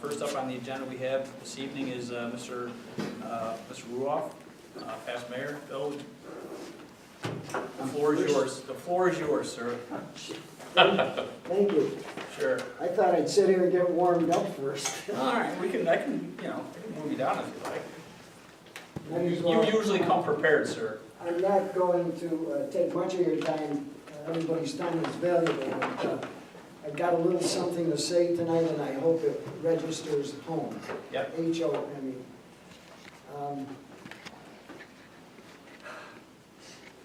First up on the agenda we have this evening is Mr. Ruoff, past mayor. Bill, the floor is yours. The floor is yours, sir. Thank you. Sure. I thought I'd sit here and get warmed up first. All right, I can move you down if you like. Might as well. You usually come prepared, sir. I'm not going to take much of your time. Everybody's time is valuable. But, I've got a little something to say tonight, and I hope it registers home. Yep. H-O-M-E.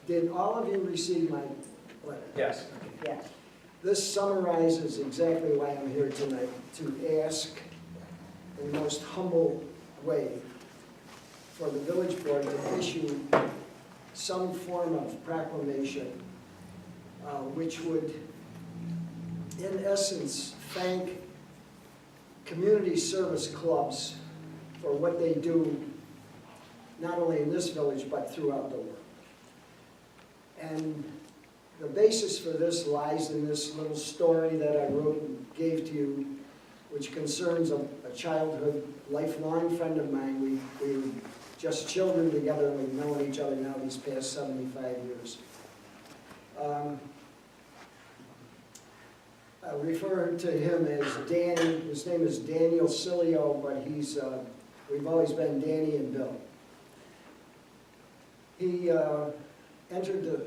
Did all of you receive my letter? Yes. Yes. This summarizes exactly why I'm here tonight, to ask in the most humble way for the village board to issue some form of proclamation which would, in essence, thank community service clubs for what they do, not only in this village, but throughout the world. And the basis for this lies in this little story that I wrote and gave to you, which concerns a childhood, lifelong friend of mine. We were just children together, and we've known each other now these past 75 years. I refer to him as Danny. His name is Daniel Cilio, but we've always been Danny and Bill. He entered the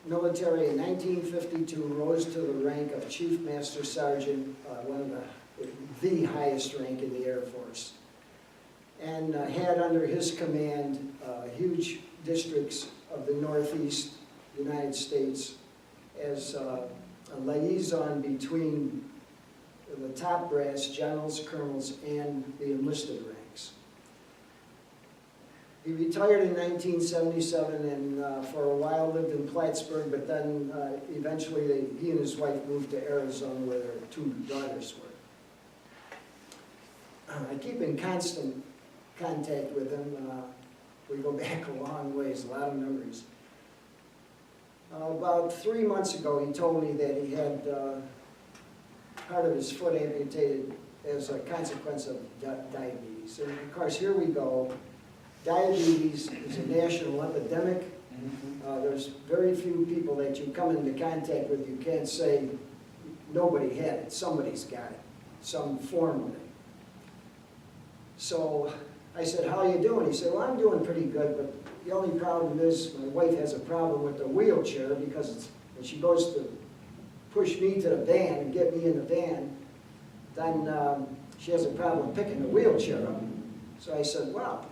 military in 1952, rose to the rank of Chief Master Sergeant, one of the highest rank in the Air Force, and had under his command huge districts of the Northeast United States as a liaison between the top brass, generals, colonels, and the enlisted ranks. He retired in 1977 and for a while lived in Plattsburgh, but then eventually he and his wife moved to Arizona where their two daughters were. I keep in constant contact with him. We go back a long ways, a lot of memories. About 3 months ago, he told me that he had part of his foot amputated as a consequence of diabetes. And of course, here we go. Diabetes is a national epidemic. There's very few people that you come into contact with, you can't say nobody had it. Somebody's got it, some form of it. So I said, how are you doing? He said, well, I'm doing pretty good, but the only problem is my wife has a problem with the wheelchair because when she goes to push me to the van and get me in the van, then she has a problem picking the wheelchair up. So I said, well,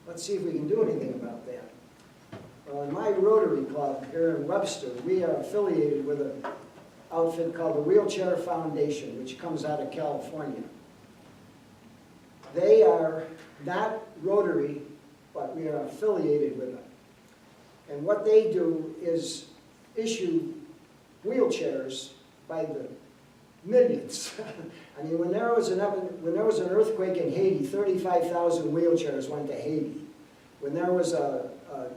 let's see if we can do anything about that. Well, in my Rotary Club here in Webster, we are affiliated with an outfit called the Wheelchair Foundation, which comes out of California. They are not Rotary, but we are affiliated with them. And what they do is issue wheelchairs by the millions. I mean, when there was an earthquake in Haiti, 35,000 wheelchairs went to Haiti. When there was a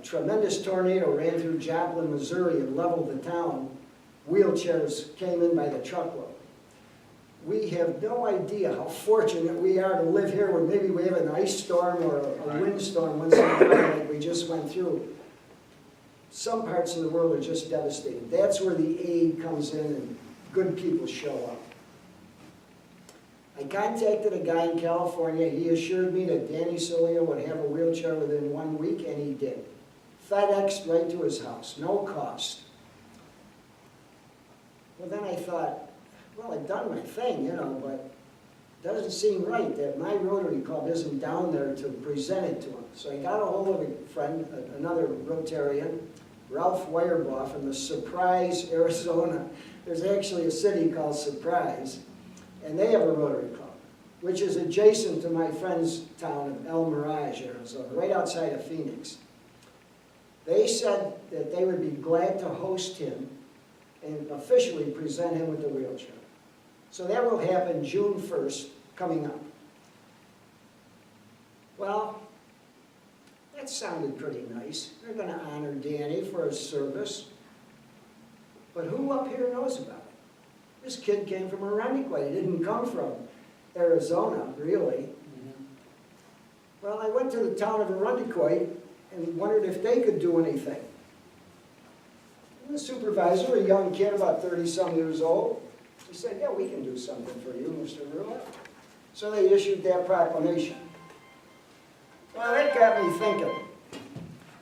tremendous tornado ran through Joplin, Missouri and leveled the town, wheelchairs came in by the truckload. We have no idea how fortunate we are to live here where maybe we have an ice storm or a windstorm once in a while like we just went through. Some parts of the world are just devastated. That's where the aid comes in and good people show up. I contacted a guy in California. He assured me that Danny Cilio would have a wheelchair within 1 week, and he did. FedExed right to his house, no cost. Well, then I thought, well, I've done my thing, you know, but it doesn't seem right that my Rotary Club isn't down there to present it to him. So I got a hold of a friend, another Rotarian, Ralph Weyerbaugh from the Surprise, Arizona. There's actually a city called Surprise, and they have a Rotary Club, which is adjacent to my friend's town of El Mirage, Arizona, right outside of Phoenix. They said that they would be glad to host him and officially present him with the wheelchair. So that will happen June 1st, coming up. Well, that sounded pretty nice. They're going to honor Danny for his service. But who up here knows about it? This kid came from Araniquay. He didn't come from Arizona, really. Well, I went to the town of Arundecoit and wondered if they could do anything. And the supervisor, a young kid, about 30-some years old, he said, yeah, we can do something for you, Mr. Ruhle. So they issued that proclamation. Well, that got me thinking.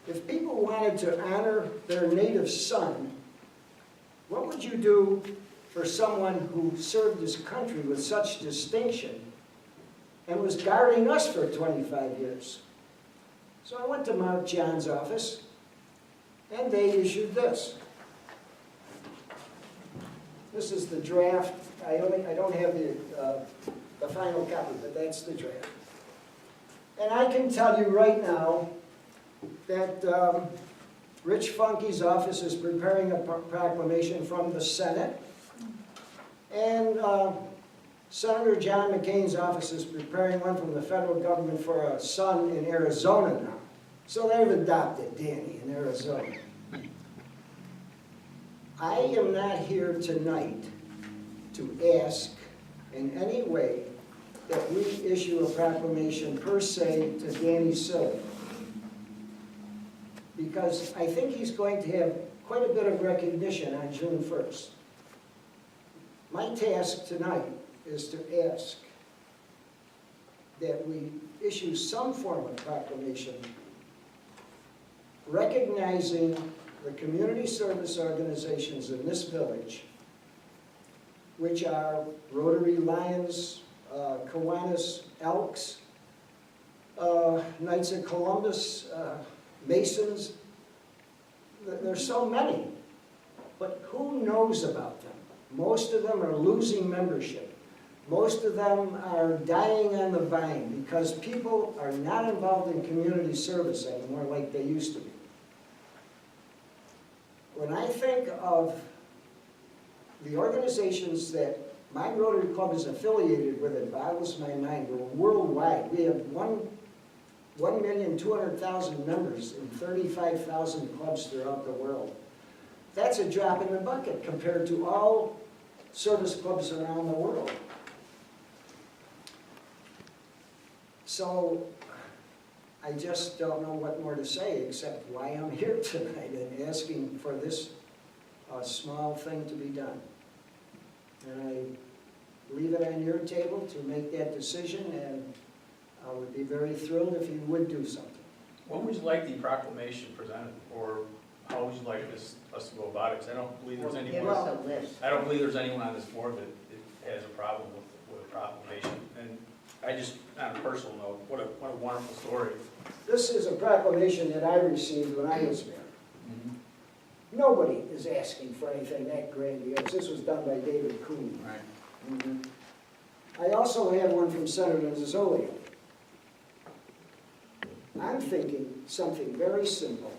If people wanted to honor their native son, what would you do for someone who served his country with such distinction and was guarding us for 25 years? So I went to Mark John's office, and they issued this. This is the draft. I don't have the final copy, but that's the draft. And I can tell you right now that Rich Funke's office is preparing a proclamation from the Senate, and Senator John McCain's office is preparing one from the federal government for a son in Arizona now. So they've adopted Danny in Arizona. I am not here tonight to ask in any way that we issue a proclamation per se to Danny Silly, because I think he's going to have quite a bit of recognition on June 1st. My task tonight is to ask that we issue some form of proclamation recognizing the community service organizations in this village, which are Rotary Lions, Kiwanis Elks, Knights of Columbus, Masons. There's so many, but who knows about them? Most of them are losing membership. Most of them are dying on the vine because people are not involved in community service anymore like they used to be. When I think of the organizations that my Rotary Club is affiliated with, it boggles my mind. We're worldwide. We have 1,200,000 members in 35,000 clubs throughout the world. That's a drop in the bucket compared to all service clubs around the world. So I just don't know what more to say except why I'm here tonight and asking for this small thing to be done. And I leave it on your table to make that decision, and I would be very thrilled if you would do something. When would you like the proclamation presented, or how would you like us to go about it? Because I don't believe there's anyone. Give us a list. I don't believe there's anyone on this board that has a problem with a proclamation. And I just, on a personal note, what a wonderful story. This is a proclamation that I received when I was mayor. Nobody is asking for anything that grandiose. This was done by David Kuhn. Right. I also have one from Senator Zolio. I'm thinking something very simple.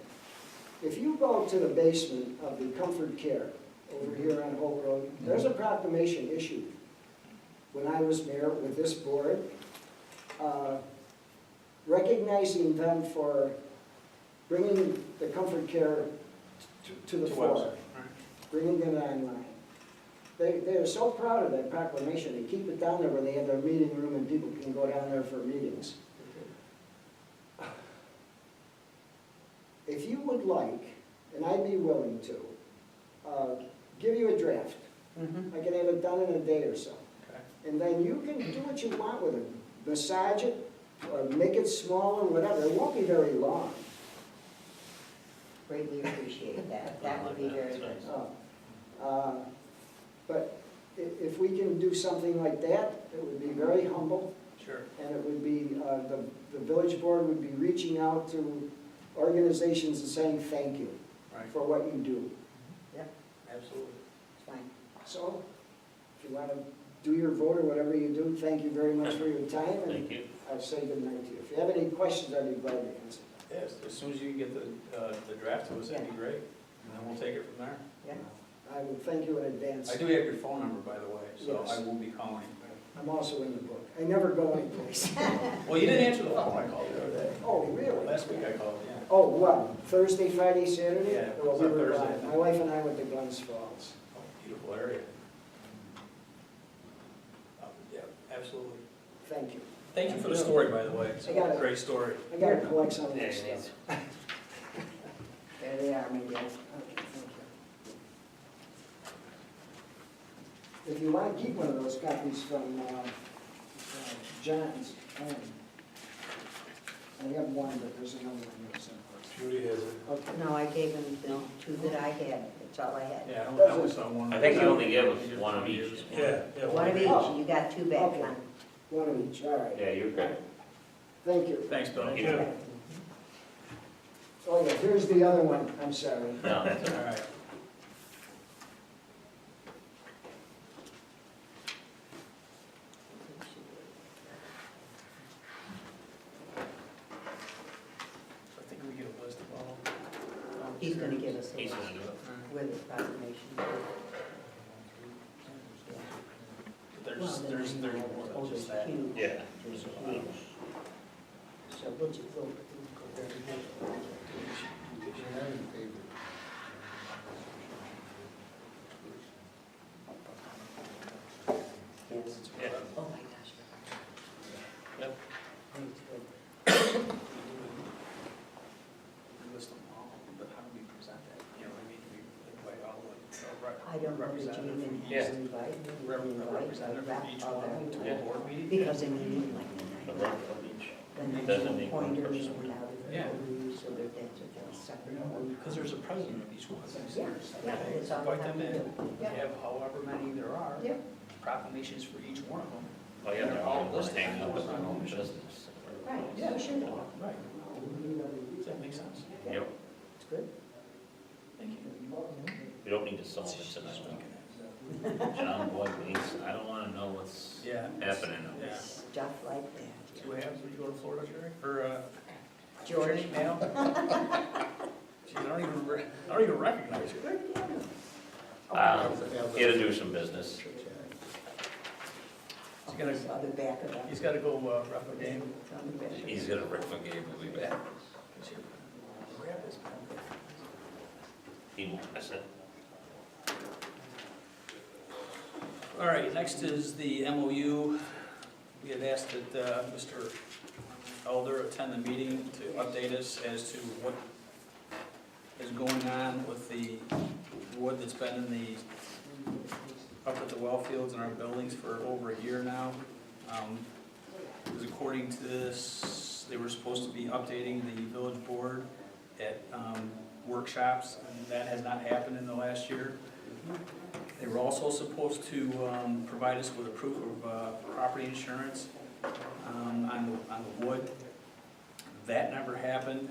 If you go to the basement of the Comfort Care over here on Holt Road, there's a proclamation issued when I was mayor with this board, recognizing them for bringing the Comfort Care to the fore, Webster. bringing it online. They are so proud of that proclamation. They keep it down there where they have their meeting room and people can go down there for meetings. If you would like, and I'd be willing to, give you a draft. I can have it done in a day or so. Okay. And then you can do what you want with it. Massage it, or make it smaller, whatever. It won't be very long. Greatly appreciate that. That would be very good. But if we can do something like that, it would be very humble. Sure. And it would be, the village board would be reaching out to organizations and saying thank you Right. for what you do. Absolutely. It's fine. So, if you want to do your vote or whatever you do, thank you very much for your time. And Thank you. I'll say good night to you. If you have any questions, I'd be glad to answer. Yes, as soon as you can get the draft to us, that'd be great. And then we'll take it from there. Yeah. I will thank you in advance. I do have your phone number, by the way, so Yes. I will be calling. I'm also in the book. I never go anyplace. Well, you didn't answer the phone I called the other day. Oh, really? Last week I called, yeah. Oh, what? Thursday, Friday, Saturday? Yeah, Well, it we was were Thursday. gone. My wife and I went to Glens Falls. Oh, beautiful area. Yeah, Absolutely. Thank you. Thank you for the story, by the way. It's I got a it. great story. I gotta collect some of Yeah, this it is. stuff. There they are, maybe. Okay, thank you. If you want to keep one of those copies from John's, I have one, but there's another one here somewhere. Judy has it. Okay. No, I gave him the two that I had, that's all I had. Yeah, I only saw one. I think you only give us one of each. Yeah. One of each, Oh. you got two back, Okay. Con. One of each, all right. Yeah, you're good. Thank you. Thanks, Bill. Thank you. Oh, yeah, here's the other one, I'm sorry. No, that's all All right. right. I think we get a list of all. He's gonna give us a He's list gonna do it. with the proclamation. There's more than just that. Huge. Yeah. There's huge. So we'll just go very good. Yes. Yeah. Oh, my gosh. Yep. Thanks, good. List them all, but how do we present that? You know, I mean, we invite all the I don't know that you representative even from Yeah. have to invite, you invite representative a rep from each of one to a everybody. board meeting. Because I mean, like The the night, rep of each. when they Doesn't do make one pointers person. and out of the Yeah. rules, so that that's a separate one. Because there's a president of each one of these. Yeah, yeah, Okay, it's all you invite have them to in. do. We Yeah. have however many there are. Yeah. Proclamations for each one of them. Oh, yeah, they're all just hanging up in their own business. Right, Yeah. so should. Right. Does that make sense? Yep. It's good. Thank you. We don't need to solve it tonight. John Boyd, I don't wanna know what's Yeah. happening. Yeah. Stuff like that. See what happens when you go to Florida, Jerry? Or, George. Mail? Geez, I don't even recognize you. He had to do some business. He's gonna- This other back of He's it. gotta go, ref a game. It's on the back. He's gonna rip a game, we'll be back. Grab this pen. He won't miss it. All right, next is the MOU. We had asked that Mr. Elder attend the meeting to update us as to what is going on with the wood that's been in the, up at the well fields in our buildings for over a year now. Because according to this, they were supposed to be updating the village board at workshops, and that has not happened in the last year. They were also supposed to provide us with a proof of property insurance on the wood. That never happened.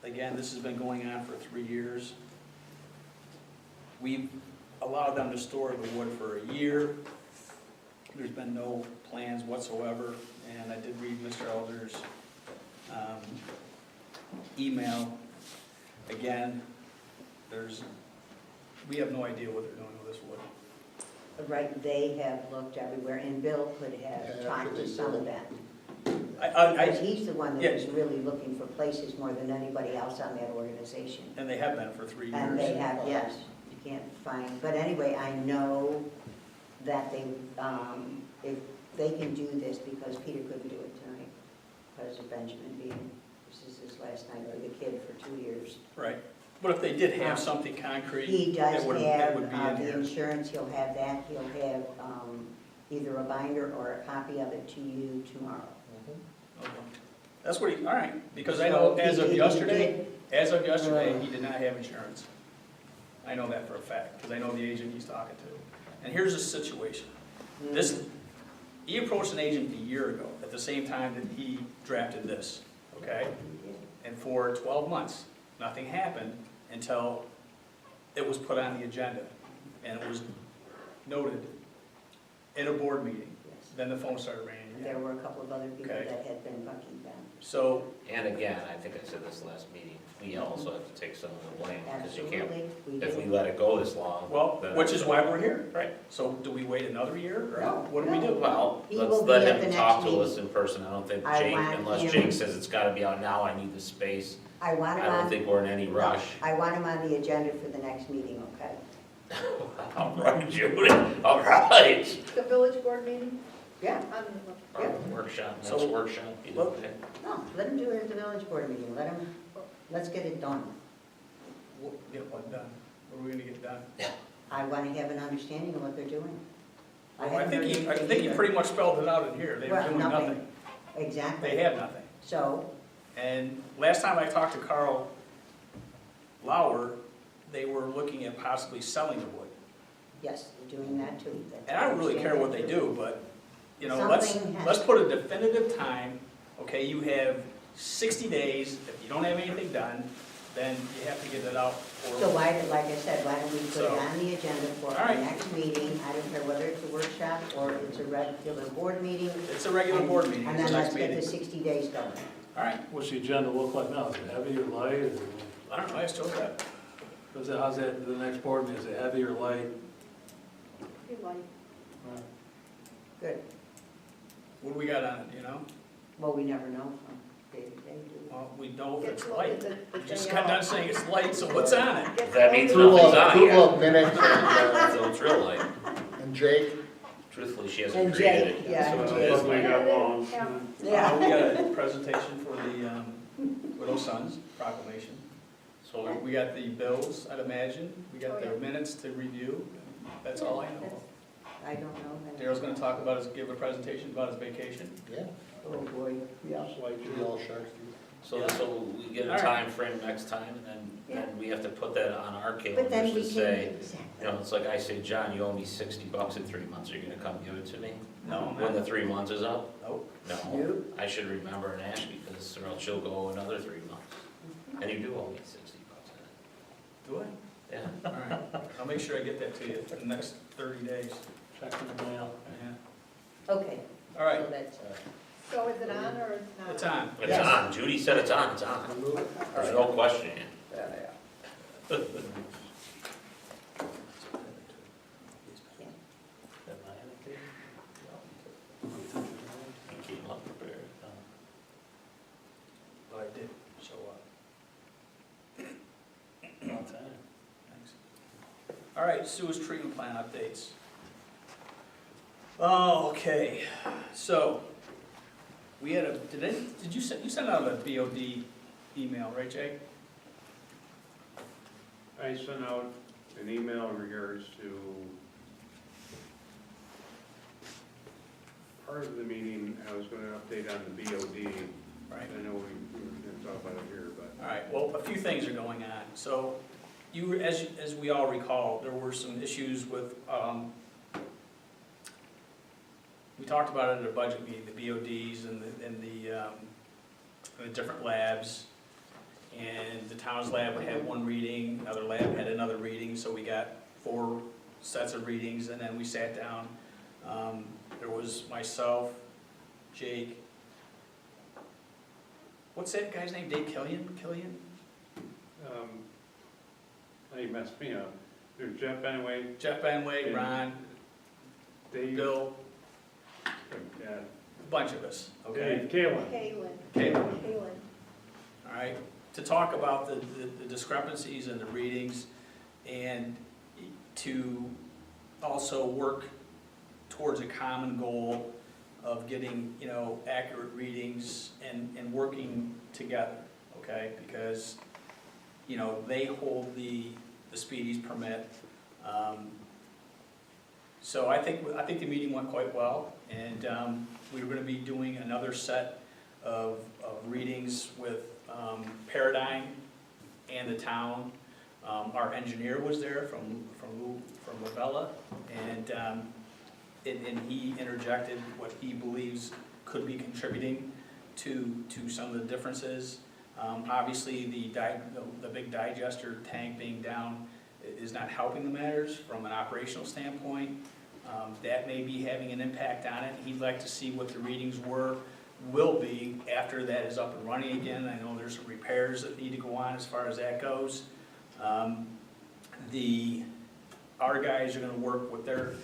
Again, this has been going on for 3 years. We've allowed them to store the wood for a year. There's been no plans whatsoever, and I did read Mr. Elder's email. Again, we have no idea what they're doing with this wood. Right, they have looked everywhere, and Bill could have talked to some of them. Because he's the one that was really looking for places more than anybody else on that organization. And they have been for 3 years. And they have, yes, you can't find, but anyway, I know that they, if they can do this, because Peter couldn't do it tonight, because of Benjamin being, this is his last night with the kid for 2 years. Right, but if they did have something concrete, He does it would be have in the here. insurance, he'll have that, he'll have either a binder or a copy of it to you tomorrow. Okay. That's what he, all right, because I know as of yesterday, he did not have insurance. I know that for a fact, because I know the agent he's talking to. And here's the situation. He approached an agent a year ago, at the same time that he drafted this, okay? And for 12 months, nothing happened until it was put on the agenda. And it was noted in a board meeting. Yes. Then the phone started ringing There again. were a couple of other people Okay. that had been bucking them. So, And again, I think I said this last meeting, we also have to take some of the blame, because you can't, Absolutely. We if we did. let it go this long. well, then which is why we're here. Right. So do we wait another year, or No, what do we no. do? Well, He let's will be let at the him next talk to meeting. us in person, I don't think I Jake, want unless him- Jake says it's gotta be out now, I need the space. I want I him don't on, think we're in any rush. I want him on the agenda for the next meeting, okay? All right, Judy, all right. The village board meeting? Yeah, On- Yeah. Workshop, next So- workshop, you Well- know, okay. no, let them do it at the village board meeting, let's get it done. We'll get what done? What are we gonna get done? I want to have an understanding of what they're doing. I haven't think heard he anything either. pretty much spelled it out in here. They're Well, doing nothing. Exactly. They have nothing. So, And last time I talked to Carl Lauer, they were looking at possibly selling the wood. yes, they're doing that too. That's- And I don't really care what they understand do, but, you know, let's Something has- put a definitive time. Okay, you have 60 days. If you don't have anything done, then you have to get it out. that. So why, like I said, why don't we put it So- on the agenda for All our right. next meeting? I don't care whether it's a workshop or it's a regular board meeting. It's a regular board meeting. And It's then the let's next get the meeting. 60 days going. All right. What's the agenda look like now? Is it heavy or light? Or I don't know. I just told that. how's that, the next board meeting? Is it heavy or light? Pretty light. Good. What do we got on it, you know? Well, we never know from day to day, do we? Well, we know if Get it's to light. the You just day got done off. saying it's light, so what's on it? Get That to means the- nothing's on here. Approval of minutes So it's real light. and Jake, Truthfully, she hasn't And created Jake, it. yeah, So and it Jake. is Probably light. got long. Yeah. We got a presentation for the Widow Sons proclamation. So We got the bills, I'd imagine. We Oh, got the yeah. minutes to review. That's all I know. I don't know. then. Daryl's gonna talk about give a presentation about his vacation. yeah, Oh, boy, yeah. we all sharks. So we get a All right. time frame next time, and then we have to put that on our But then calendars we to can, say, exactly. you know, it's like I say, John, you owe me $60 in 3 months, are you gonna come give it to me? No, I'm When the not. 3 months is up? Nope. No, Nope. I should remember and ask because, or else she'll go another 3 months. And you do owe me $60 Do I? in it. Yeah. All right. I'll make sure I get that to you for the next 30 days. Check in the mail. Yeah. Okay. All right. So that's, So is it on or it's not? It's on. It's Yes. on, Judy said it's on, it's on. There's no question. You came up prepared. But I did show up. On time. Thanks. All right, sewage treatment plant updates. Oh, okay, so, we had a, did you send out a BOD email, right, Jake? I sent out an email in regards to part of the meeting, I was gonna update on the BOD. Right. I know we were gonna talk about it here, but All right, well, a few things are going on. So, as we all recall, there were some issues with, we talked about it at a budget meeting, the BODs and the different labs. And the town's lab had one reading, another lab had another reading, so we got 4 sets of readings, and then we sat down. There was myself, Jake, what's that guy's name, Dave Killian? now you messed me up. There's Jeff Benway, Jeff Benway, Ron, Dave, Bill, yeah, a bunch of us, okay? Dave, Kalen. Kaylin. Okay, all right, to talk about the discrepancies in the readings and to also work towards a common goal of getting, you know, accurate readings and working together, okay? Because, you know, they hold the speedies permit. So I think the meeting went quite well, and we were gonna be doing another set of readings with Paradigm and the town. Our engineer was there from Lavella, and he interjected what he believes could be contributing to some of the differences. Obviously, the big digester tank being down is not helping the matters from an operational standpoint. That may be having an impact on it. He'd like to see what the readings will be after that is up and running again. I know there's some repairs that need to go on as far as that goes. Our guys are gonna work with their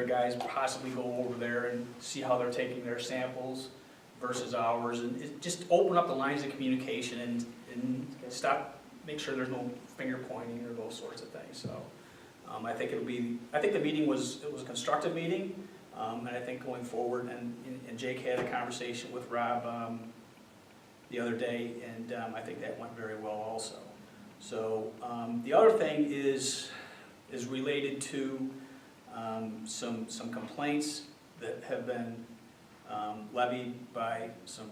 guys, possibly go over there and see how they're taking their samples versus ours, and just open up the lines of communication and stop, make sure there's no finger pointing or those sorts of things, so. I think the meeting it was a constructive meeting, and I think going forward, and Jake had a conversation with Rob the other day, and I think that went very well also. So the other thing is related to some complaints that have been levied by some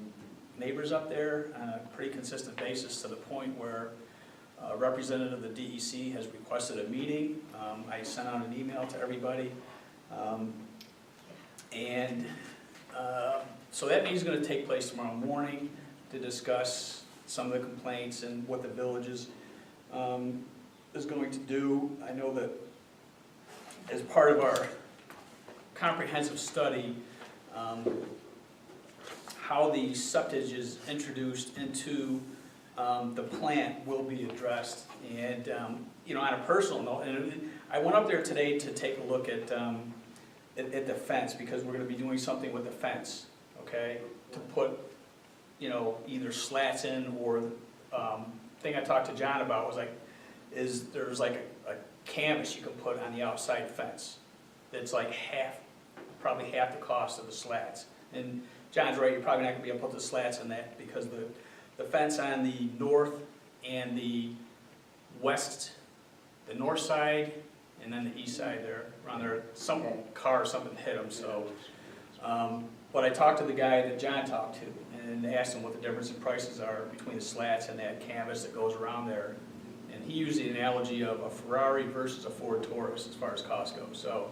neighbors up there on a pretty consistent basis, to the point where a representative of the DEC has requested a meeting. I sent out an email to everybody. So that meeting is going to take place tomorrow morning to discuss some of the complaints and what the village is going to do. I know that as part of our comprehensive study, how the septage is introduced into the plant will be addressed. And on a personal note, and I went up there today to take a look at the fence, because we're going to be doing something with the fence, okay? To put, either slats in, or thing I talked to John about was there's like a canvas you can put on the outside fence that's like probably half the cost of the slats. And John's right, you're probably not going to be able to put the slats in that, because the fence on the north and the west, the north side and then the east side there, around there, some car or something hit them, so. But I talked to the guy that John talked to, and asked him what the difference in prices are between the slats and that canvas that goes around there. And he used the analogy of a Ferrari versus a Ford Taurus as far as cost goes, so,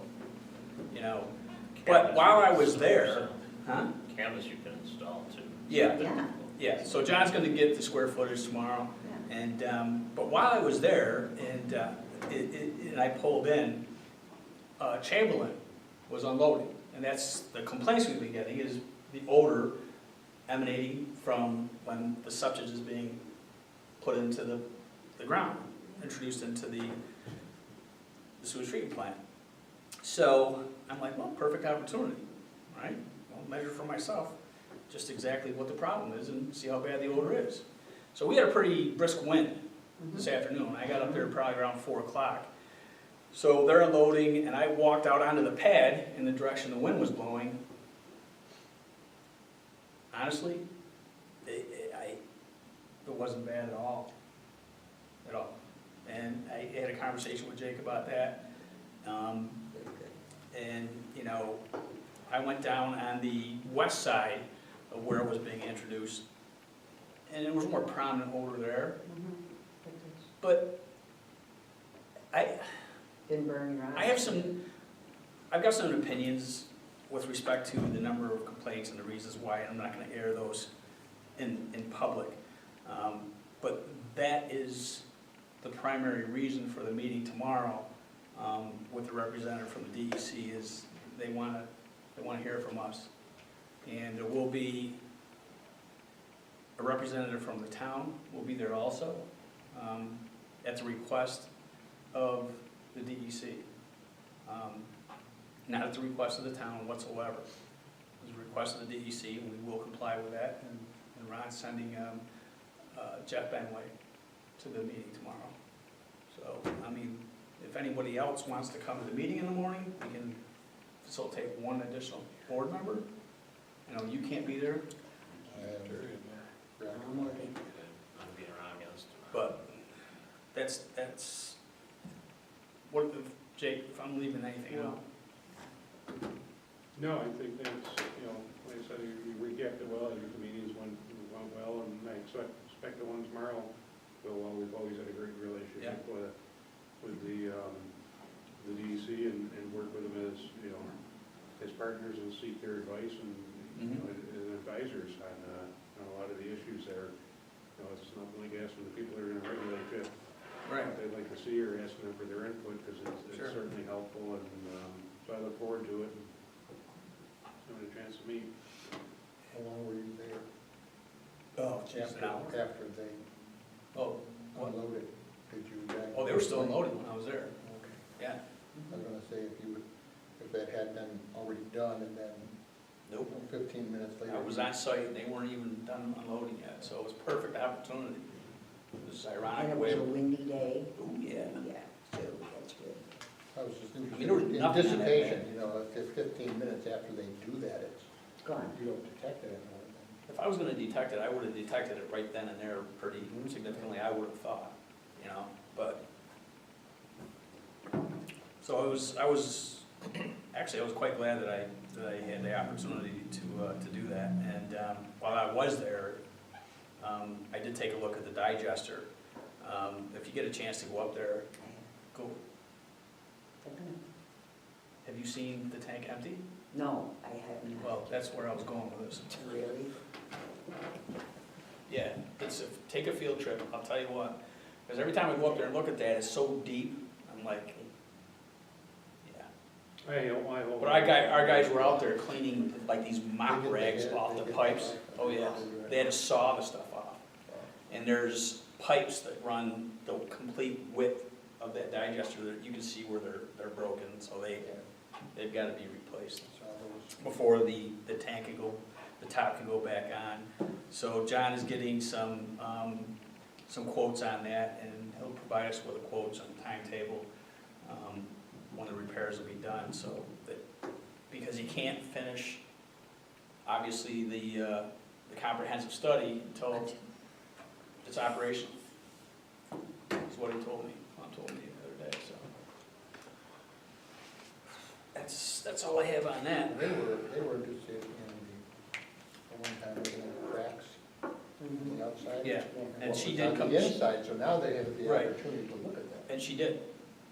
But while I was there, huh? Canvas you can install too. Yeah. Yeah. So John's gonna get the square footage tomorrow, and, but while I was there, and I pulled in, Chamberlain was unloading, and that's, the complaints we've been getting is the odor emanating from when the septic is being put into the ground, introduced into the sewage treatment plant. So I'm like, well, perfect opportunity, right? I'll measure for myself just exactly what the problem is and see how bad the odor is. So we had a pretty brisk wind this afternoon. I got up there probably around 4 o'clock. So they're unloading, and I walked out onto the pad in the direction the wind was blowing. Honestly, it wasn't bad at all. At all. And I had a conversation with Jake about that. And, I went down on the west side of where it was being introduced, and there was more prominent odor there. But Didn't burn your eyes. I've got some opinions with respect to the number of complaints and the reasons why, and I'm not gonna air those in public. But that is the primary reason for the meeting tomorrow, with the representative from the DEC, is they wanna hear from us. And there will be a representative from the town will be there also, at the request of the DEC. Not at the request of the town whatsoever. It's a request of the DEC, and we will comply with that, and Ron's sending Jeff Benway to the meeting tomorrow. So, if anybody else wants to come to the meeting in the morning, we can facilitate one additional board member. You can't be there, I'm working. I'm being around against. but that's, what if, Jake, if I'm leaving anything out? No, I think that's, like I said, you recapped it well, the meetings went well, and I expect the one tomorrow go well. We've always had a great relationship with the DEC, and work with them as partners, and seek their advice and as advisors on a lot of the issues there. It's nothing like asking the people that are going to regulate you Right. what they'd like to see, or asking them for their input, because it's Sure. certainly helpful, and so I look forward to it, and having a chance to meet. How long were you there Oh, geez, an hour. after they Oh, what? unloaded? Did you? Oh, they were still unloading when I was there. Okay. Yeah. I was gonna say, if that had been already done, and then Nope. 15 minutes later. I was on site, and they weren't even done unloading yet, so it was perfect opportunity. It was And ironic it way. was a windy day. Oh, yeah. Yeah, so that's good. I was just I mean, there was in nothing on that anticipation, bag. you know, if 15 minutes after they do that, it's, Gone. you don't detect it anymore. If I was gonna detect it, I would have detected it right then and there pretty significantly, I would have thought, you know, but. So actually, I was quite glad that I had the opportunity to do that. And while I was there, I did take a look at the digester. If you get a chance to go up there, go. Have you seen the tank empty? No, I haven't. Well, that's where I was going with this. Really? Yeah, take a field trip, I'll tell you what, because every time I go up there and look at that, it's so deep, I'm like, yeah. I hope. But our guys were out there cleaning like these mop rags off the pipes, oh yeah, they had to saw the stuff off. And there's pipes that run the complete width of that digester that you can see where they're broken, so they've gotta be replaced before the tank can go, the top can go back on. So John is getting some quotes on that, and he'll provide us with a quotes and timetable when the repairs will be done, so that, because he can't finish, obviously, the comprehensive study until it's operational. That's what he told me, Tom told me the other day, so. That's all I have on that. They were interested in the one time looking at the cracks on the outside. Yeah, and what she was did on come- the inside, so now they have the Right. opportunity to look at that. And she did.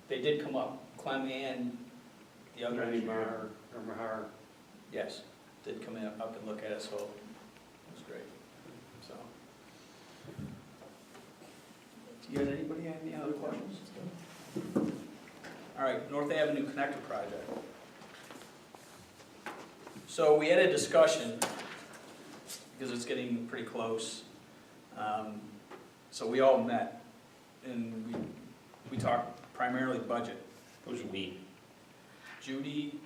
They did come up. Clem and the other Randy engineer. Mahar. Yes, did come up and look at it, so it was great. So. Do you have anybody have any other questions? All right, North Avenue Connector Project. So we had a discussion, because it's getting pretty close. So we all met, and we talked primarily budget. Who's we? Judy,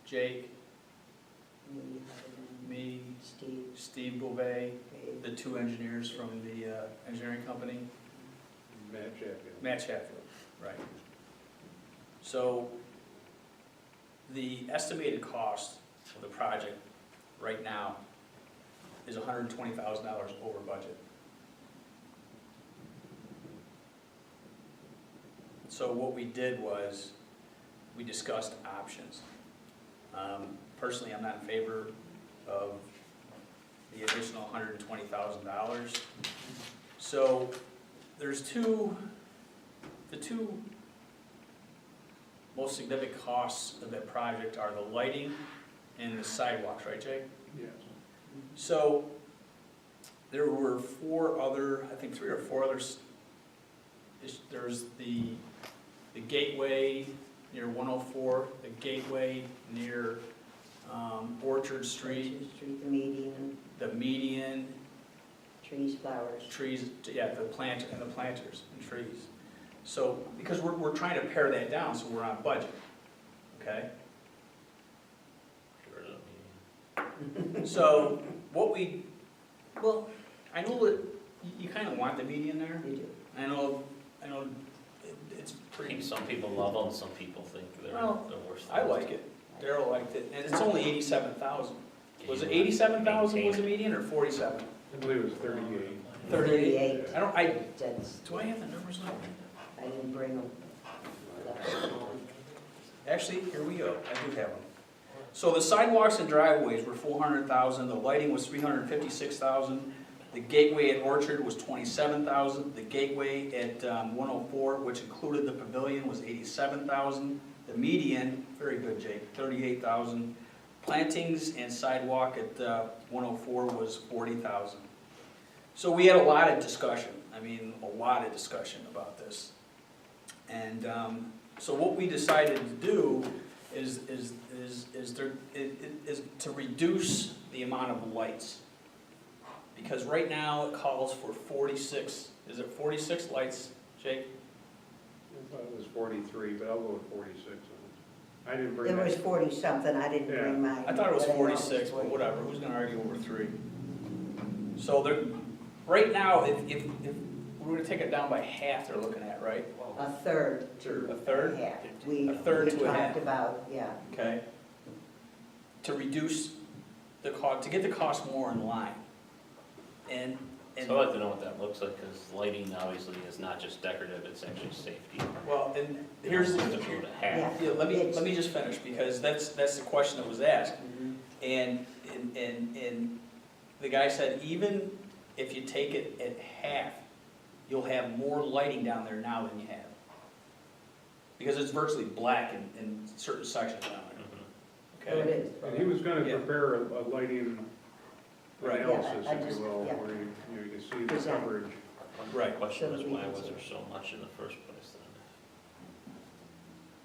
Jake, Me, me, Steve, Steve Bouvet, Dave. the two engineers from the engineering company, Matt Sheffield. Matt Sheffield, right. So the estimated cost of the project right now is $120,000 over budget. So what we did was, we discussed options. Personally, I'm not in favor of the additional $120,000. So there's the two most significant costs of that project are the lighting and the sidewalks, right, Jake? Yes. So there were three or four others. There's the gateway near 104, the gateway near Orchard Street, The median, the median, trees, flowers. trees, yeah, the planters and trees. So, because we're trying to pare that down, so we're on budget, okay? So, I know that you kind of want the median there. You do. I know it's pretty, Some people love them, some people think they're Well, the worst. I like it. Daryl liked it, and it's only 87,000. Was it 87,000 was the median, or 47? I believe it was 38. 38? That's, Do I have the numbers now? I didn't bring them. Actually, here we go, I do have them. So the sidewalks and driveways were 400,000, the lighting was 356,000, the gateway at Orchard was 27,000, the gateway at 104, which included the pavilion, was 87,000, the median, very good Jake, 38,000, plantings and sidewalk at 104 was 40,000. So we had a lot of discussion, about this. And so what we decided to do is to reduce the amount of lights. Because right now it calls for 46, is it 46 lights, Jake? I thought it was 43, but I'll go with 46. I didn't bring It that. was 40-something, I didn't bring mine. I thought it was but I know it 46, but 40. whatever, who's gonna argue over 3? So right now, if we're gonna take it down by half, they're looking at, right? A third to A third? a half. A third to a half. We talked about, yeah. Okay? To reduce the cost, to get the cost more in line. And, So I'd like to know what that looks like, because lighting obviously is not just decorative, it's actually safety. well, and here's, To go to half. yeah, let me just finish, because that's the question that was asked. And the guy said, even if you take it at half, you'll have more lighting down there now than you have. Because it's virtually black in certain sections down So there, it okay? is. And he was gonna Yeah. prepare a lighting Right. analysis, Yeah, I if just- you will, yeah. where you can see the Present. coverage. Right. The question So is, we why can was see. there so much in the first place then?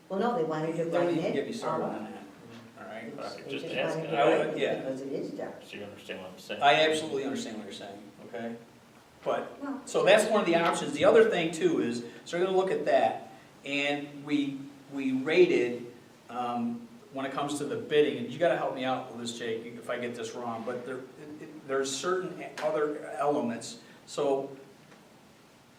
Well, no, they wanted to Don't bring even it. get me started all on up. that, all right? But I could They just just ask wanted it. to I would- bring it yeah. Because it is dark. So you understand what I'm saying? I absolutely understand what you're saying, okay? But, Well, so that's one of the options. The other thing too is, so we're gonna look at that, and we rated, when it comes to the bidding, and you gotta help me out with this, Jake, if I get this wrong, but there's certain other elements. So,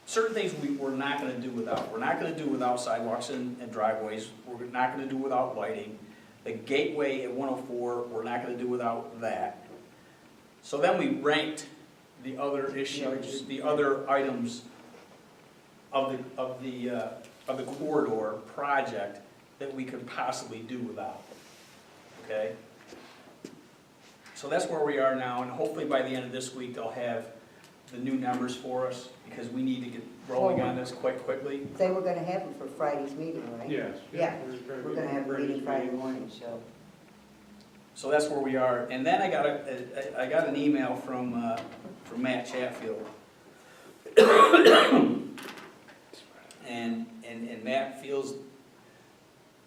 certain things we're not gonna do without. We're not gonna do without sidewalks and driveways. We're not gonna do without lighting. The gateway at 104, we're not gonna do without that. So then we ranked the other issues, the other items of the corridor project that we could possibly do without, okay? So that's where we are now, and hopefully by the end of this week, they'll have the new numbers for us, because we need to get rolling on this quite quickly. They were gonna have them for Friday's meeting, right? Yes. Yeah, trying to We're get gonna have a Friday's meeting Friday morning, so. So that's where we are, and then I got an email from Matt Chatfield. And Matt feels,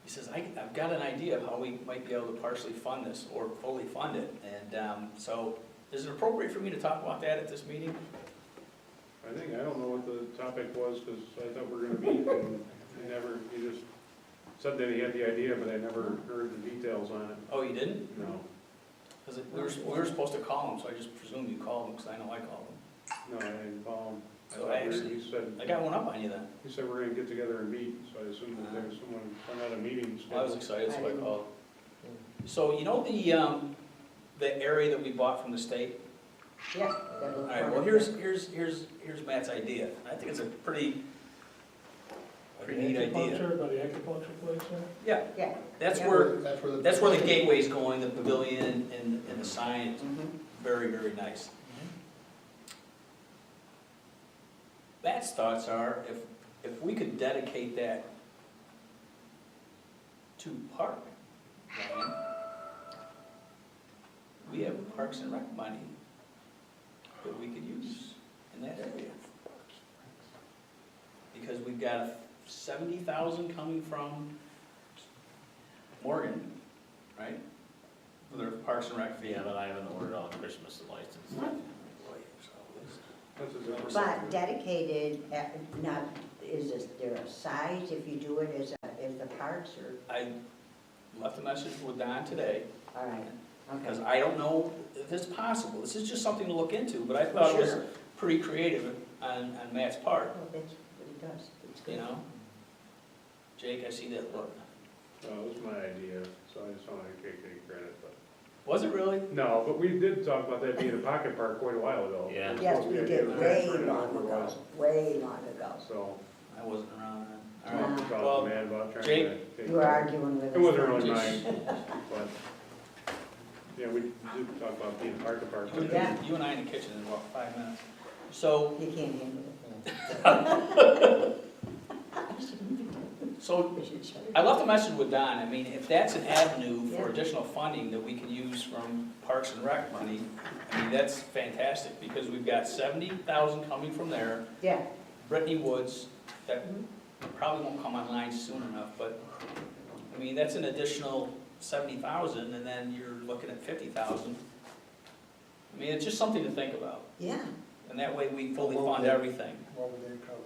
he says, I've got an idea of how we might be able to partially fund this, or fully fund it, and so, is it appropriate for me to talk about that at this meeting? I don't know what the topic was, because I thought we were gonna meet, and he just said that he had the idea, but I never heard the details on it. Oh, you didn't? No, Because we were supposed to call him, so I just presumed you called him, because I know I called him. no, I didn't call him. So I actually, He said, I got one up on you then. he said we're gonna get together and meet, so I assumed that there was someone, not a meeting I was scheduled. excited, so I called. So, you know the area that we bought from the state? Yeah. All right, well, here's Matt's idea. I think it's a pretty neat idea. Acupuncture, by the acupuncture place there? Yeah, Yeah. that's Yeah. where the gateway's going, the pavilion and the sign. Mhm. Very, very nice. Matt's thoughts are, if we could dedicate that to park land, we have Parks and Rec money that we could use in that area. Because we've got 70,000 coming from Morgan, right? For their Parks and Rec fee. Yeah, but I haven't ordered all Christmas lights and stuff. That's a different- But dedicated, now, there a size if you do it as the parks, or, I left a message with Don today, all right, because okay. I don't know if it's possible. This is just something to look into, but I thought it was Sure. pretty creative on Matt's part, Well, that's what it does, it's you good. know? Jake, I see that look. No, it was my idea, so I just wanted to take any credit, but. Was it really? No, but we did talk about that being a pocket park quite a while ago. Yeah. It was Yes, supposed to we be did, a way transfer, long whatever it ago, was. way long ago. So, I wasn't around then. All I right, talked well, to Matt about trying Jake, to. take You were credit. arguing with us. It wasn't really Just- mine, but, yeah, we did talk about being a pocket park. you and- Yeah. you and I in the kitchen in about 5 minutes. So, You can't handle it. so We should shut it I left a message with Don. I mean, if that's an avenue for Yeah. additional funding that we can use from Parks and Rec money, I mean, that's fantastic, because we've got 70,000 coming from there. Yeah. Brittany Woods, that probably won't come online soon enough, but, I mean, that's an additional 70,000, and then you're looking at 50,000. I mean, it's just something to think about, Yeah, and that way we fully fund everything. What would they cover?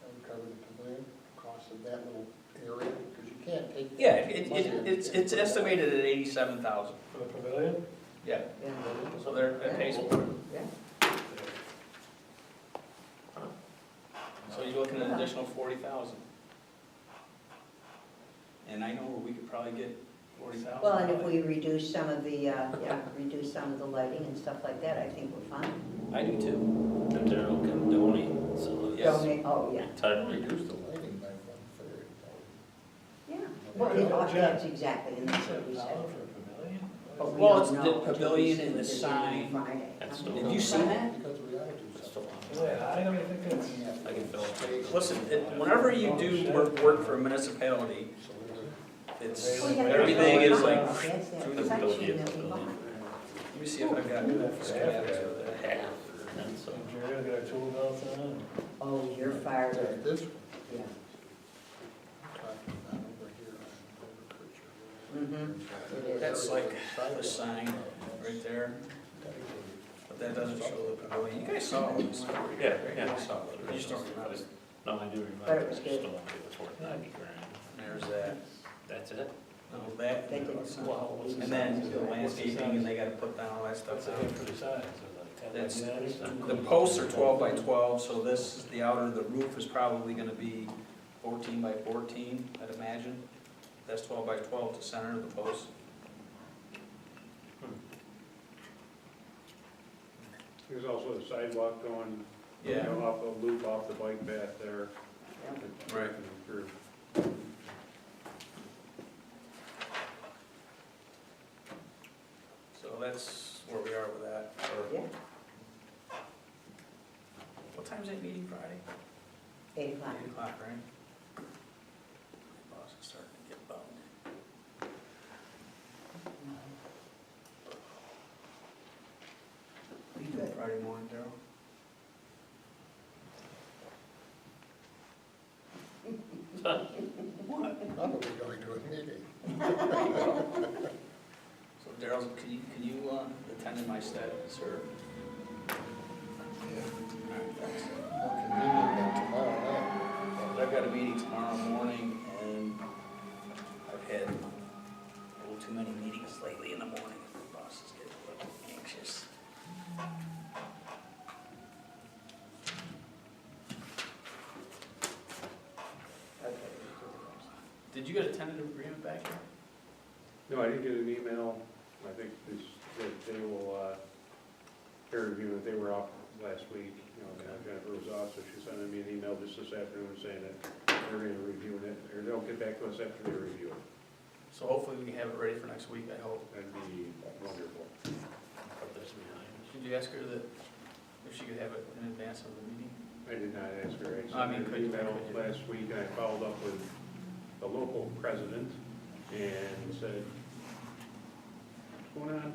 That would cover the pavilion, cost of that little area, because you can't take. Yeah, it's estimated at 87,000. For the pavilion? Yeah, yeah, so that pays for it. yeah. 40,000. And I know where we could probably get 40,000. Well, and if we reduce some of the, reduce some of the lighting and stuff like that, I think we're fine. I do too. That Daryl can donate, so it's. Yes. Donate, oh, yeah, Totally. Reduce the lighting by 1/3. yeah. Well, that's exactly, and that's what we said. But we Well, don't it's the know until we pavilion see and what the they're doing sign. Friday. That's still. Did you see that? Because we ought to do That's still something. on. I don't think it's. I can fill it. Listen, whenever you do work for a municipality, So we're- it's, Well, yeah, everything is like, That's that through the section pavilion. that we bought. let me see if I've got schematics of that. Half, and so. You're gonna get our tool belts on. Oh, you're fired Yeah, up, this one, yeah. talking about over here on River Creek. It is. That's like the sign right there, but that doesn't show the pavilion. You guys saw it. Yeah, You yeah. guys saw it. You just don't remember. No, I do remember. But it was I good. just don't want to get it worth 90 grand. There's that. That's it? No, that. They did. And then the landscaping, and they gotta put down all that stuff What's the down. hit for the size? Is it That's- like 10 by 10 or The posts are 12 by 12, so this is the outer, the roof is probably gonna be 14 by 14, I'd imagine. That's 12 by 12 to center of the post. There's also a sidewalk going, you Yeah, know, off a loop off the bike path there. right. Through. So that's where we are with that. Or- Yeah, What time's that meeting Friday? 8 o'clock. 8 o'clock, right? My boss is starting to get bummed. What are you doing Friday morning, Darryl? What? Probably going to a meeting. So Darryl, can you attend in my stead, sir? Yeah. All right, thanks. More convenient than tomorrow night. I've got a meeting tomorrow morning, and I've had a little too many meetings lately in the morning. The boss is getting a little anxious. Did you get a tentative agreement back here? No, I didn't get an email. I think this, that they will, peer review it. They were off last week. You know, Jennifer was off, so she sent me an email just this afternoon saying that they're gonna review it, or they'll get back to us after they review it. So hopefully we can have it ready for next week, I hope. That'd be wonderful. Put this behind. Did you ask her that, if she could have it in advance of the meeting? I did not ask her. I mean, sent her could you- an email could you? last week, and I followed up with the local president and said, what's going on?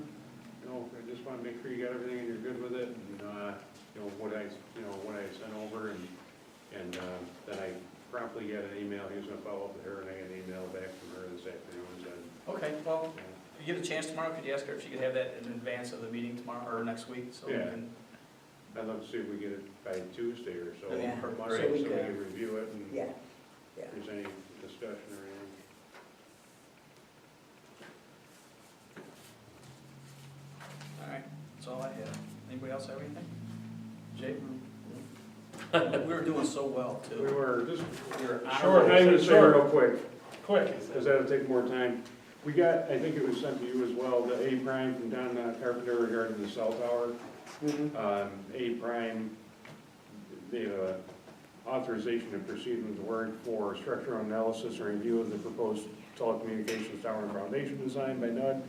You know, I just want to make sure you got everything and you're good with it, and, you know, what I sent over, and then I promptly got an email. He was gonna follow up with her, and I got an email back from her this afternoon, saying, Okay, well, if you get a chance tomorrow, could you ask her if she could have that in advance of the meeting tomorrow, or next week, so we Yeah. can... I'd love to see if we get it by Tuesday or so, Yeah, or so Monday, we so we could- can review it, and Yeah, yeah. if there's any discussion or anything. All right, that's all I have. Anybody else have anything? Jay? We were doing so well, We too. were just We were short, I'm gonna say Short. real quick, Quick. because that'll take more time. We got, I think it was sent to you as well, the A prime from Don Carpenter regarding the cell tower. A prime, the authorization to proceed with the work for structural analysis and review of the proposed telecommunications tower and foundation design by NUD.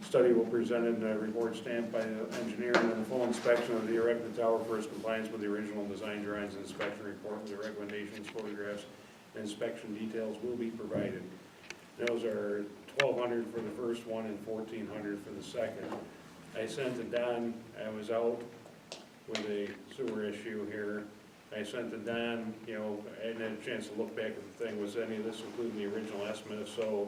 Study will present in a report stamped by the engineer, and then a full inspection of the erected tower for its compliance with the original design drawings and inspection report with the recommendations, photographs, and inspection details will be provided. Those are $1,200 for the first one and $1,400 for the second. I sent to Don, I was out with a sewer issue here. I sent to Don, you know, I hadn't had a chance to look back at the thing, was any of this including the original estimate? If so,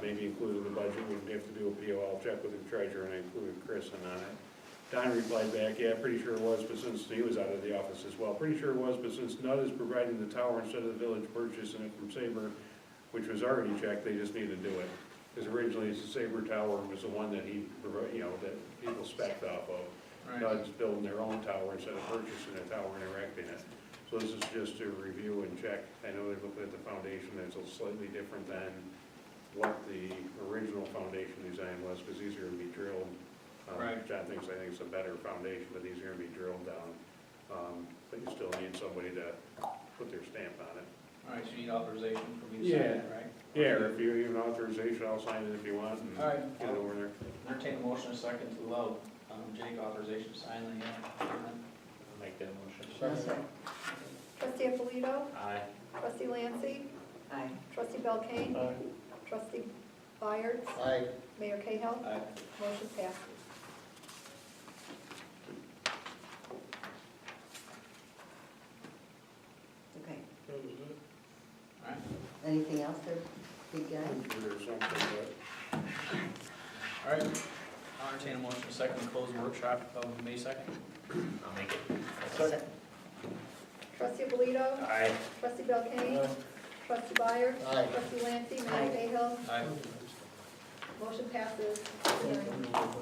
maybe included in the budget, we have to do a PO, I'll check with the treasurer, and I included Chris in on it. Don replied back, yeah, pretty sure it was, but since he was out of the office as well, pretty sure it was, but since NUD is providing the tower instead of the village purchasing it from Sabre, which was already checked, they just need to do it. Because originally, the Sabre Tower was the one that he, you know, that people spec'd off of. Right. NUD's building their own tower instead of purchasing a tower and erecting it. So this is just to review and check. I know they're looking at the foundation, that's a slightly different than what the original foundation design was, because these are gonna be drilled. Right. John thinks, I think it's a better foundation, but these are gonna be drilled down. But you still need somebody to put their stamp on it. All right, so you need authorization for me to sign it, right? Yeah, or if you need an authorization, I'll sign it if you want, and All right. get it over there. Entertain a motion in a second to allow Jake authorization to sign the, I'll make that motion. Second. Trustee Alito, Aye. trustee Lancy, Aye. trustee Belkane, trustee Byers, Aye. Mayor Cahill, Aye. motion passes. Okay. That was it. All right. Anything else there, big guy? There's something, but All right, I'll entertain a motion in a second to close the workshop of May 2nd. I'll make it. Second. Trustee Alito, Aye. trustee Belkane, trustee Byers, Aye. trustee Lancy, Aye. Mayor Cahill, Aye. motion passes. 6-0.